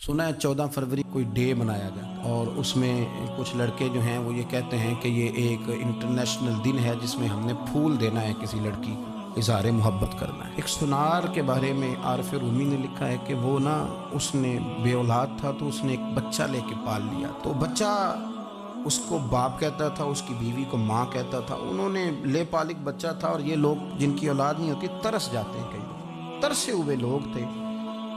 सुना है 14 फरवरी कोई डे मनाया गया और उसमें कुछ लड़के जो हैं वो ये कहते हैं कि ये एक इंटरनेशनल दिन है जिसमें हमने फूल देना है किसी लड़की को, इज़हार मोहब्बत करना है। एक सुनार के बारे में आरिफ रूमी ने लिखा है कि वो ना उसने बे औलाद था तो उसने एक बच्चा लेके पाल लिया। तो बच्चा उसको बाप कहता था, उसकी बीवी को माँ कहता था। उन्होंने ले पालिक बच्चा था और ये लोग जिनकी औलाद नहीं होती तरस जाते हैं, कई लोग तरसे हुए लोग थे।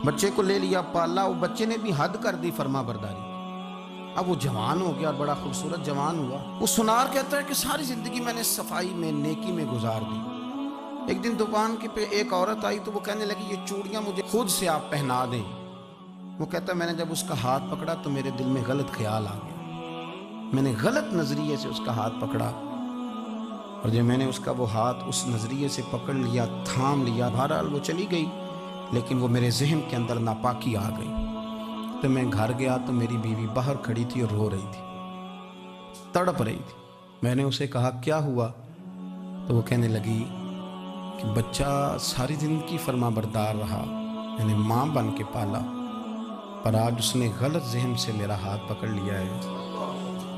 बच्चे को ले लिया, पाला, वो बच्चे ने भी हद कर दी फर्मा बरदारी। अब वो जवान हो गया, बड़ा खूबसूरत जवान हुआ। वो सुनार कहता है कि सारी जिंदगी मैंने सफाई में, नेकी में गुजार दी। एक दिन दुकान के पे एक औरत आई तो वो कहने लगी ये चूड़ियां मुझे खुद से आप पहना दें। वो कहता मैंने जब उसका हाथ पकड़ा तो मेरे दिल में गलत ख्याल आ गया। मैंने गलत नजरिए से उसका हाथ पकड़ा और जब मैंने उसका वो हाथ उस नजरिए से पकड़ लिया, थाम लिया, बहरहाल वो चली गई, लेकिन वो मेरे जहन के अंदर नापाकी आ गई। तो मैं घर गया तो मेरी बीवी बाहर खड़ी थी और रो रही थी, तड़प रही थी। मैंने उसे कहा क्या हुआ? तो वो कहने लगी कि बच्चा सारी जिंदगी फर्मा बरदार रहा, मैंने माँ बन के पाला, पर आज उसने गलत जहन से मेरा हाथ पकड़ लिया है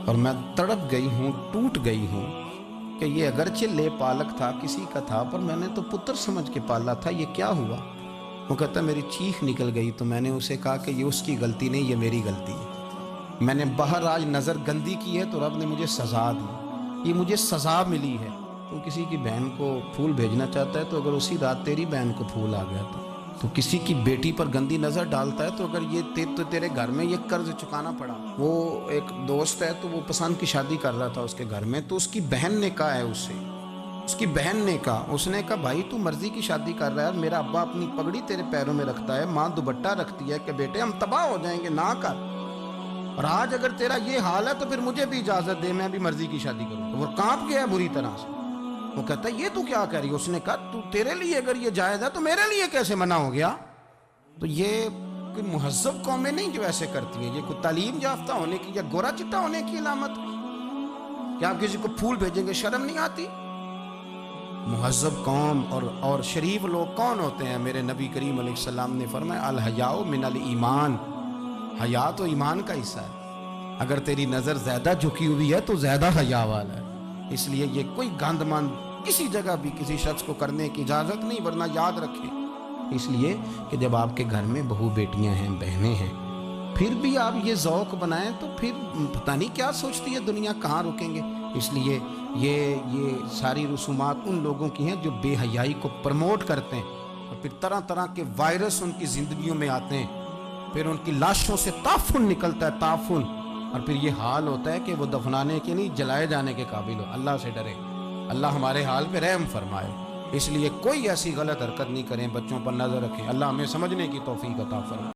और मैं तड़प गई हूँ, टूट गई हूँ कि ये अगरचे ले पालक था, किसी का था, पर मैंने तो पुत्र समझ के पाला था, ये क्या हुआ? वो कहता मेरी चीख निकल गई। तो मैंने उसे कहा कि ये उसकी गलती नहीं, ये मेरी गलती है। मैंने बाहर आज नज़र गंदी की है तो रब ने मुझे सज़ा दी, ये मुझे सज़ा मिली है। तो किसी की बहन को फूल भेजना चाहता है तो अगर उसी रात तेरी बहन को फूल आ गया तो किसी की बेटी पर गंदी नज़र डालता है तो अगर ये तो तेरे घर में ये कर्ज चुकाना पड़ा। वो एक दोस्त है तो वो पसंद की शादी कर रहा था उसके घर में, तो उसकी बहन ने कहा है उससे, उसकी बहन ने कहा, उसने कहा भाई तू मर्जी की शादी कर रहा है, मेरा अब्बा अपनी पगड़ी तेरे पैरों में रखता है, माँ दुपट्टा रखती है कि बेटे हम तबाह हो जाएंगे, ना कर। और आज अगर तेरा ये हाल है तो फिर मुझे भी इजाजत दे, मैं भी मर्जी की शादी करूँ। तो वो कांप गया बुरी तरह से। वो कहता है ये तू क्या कह रही है? उसने कहा तू तेरे लिए अगर ये जायज है तो मेरे लिए कैसे मना हो गया? तो ये कोई मुहज्जब कौमें नहीं जो ऐसे करती है, ये कोई तालीम याफ्ता होने की या गोरा चिट्टा होने की अलामत? क्या आप किसी को फूल भेजेंगे? शर्म नहीं आती? मुहज्जब कौम और शरीफ लोग कौन होते हैं? मेरे नबी करीम अलैहिस्सलाम ने फरमाया अल हयाउ मिनल ईमान, हया तो ईमान का हिस्सा है। अगर तेरी नज़र ज़्यादा झुकी हुई है तो ज़्यादा हया वाला है। इसलिए ये कोई गंदमान किसी जगह भी किसी शख्स को करने की इजाज़त नहीं, वरना याद रखें इसलिए कि जब आपके घर में बहू बेटियां हैं, बहनें हैं, फिर भी आप ये ज़ौक़ बनाएं तो फिर पता नहीं क्या सोचती है दुनिया, कहाँ रुकेंगे। इसलिए ये सारी रसूमात उन लोगों की हैं जो बेहयाई को प्रमोट करते हैं और फिर तरह तरह के वायरस उनकी ज़िंदगियों में आते हैं, फिर उनकी लाशों से ताफुन निकलता है, ताफुन, और फिर ये हाल होता है कि वो दफनाने के नहीं जलाए जाने के काबिल हो। अल्लाह से डरे, अल्लाह हमारे हाल पे रहम फरमाए। इसलिए कोई ऐसी गलत हरकत नहीं करें, बच्चों पर नज़र रखें। अल्लाह हमें समझने की तौफीक अता फरमाए।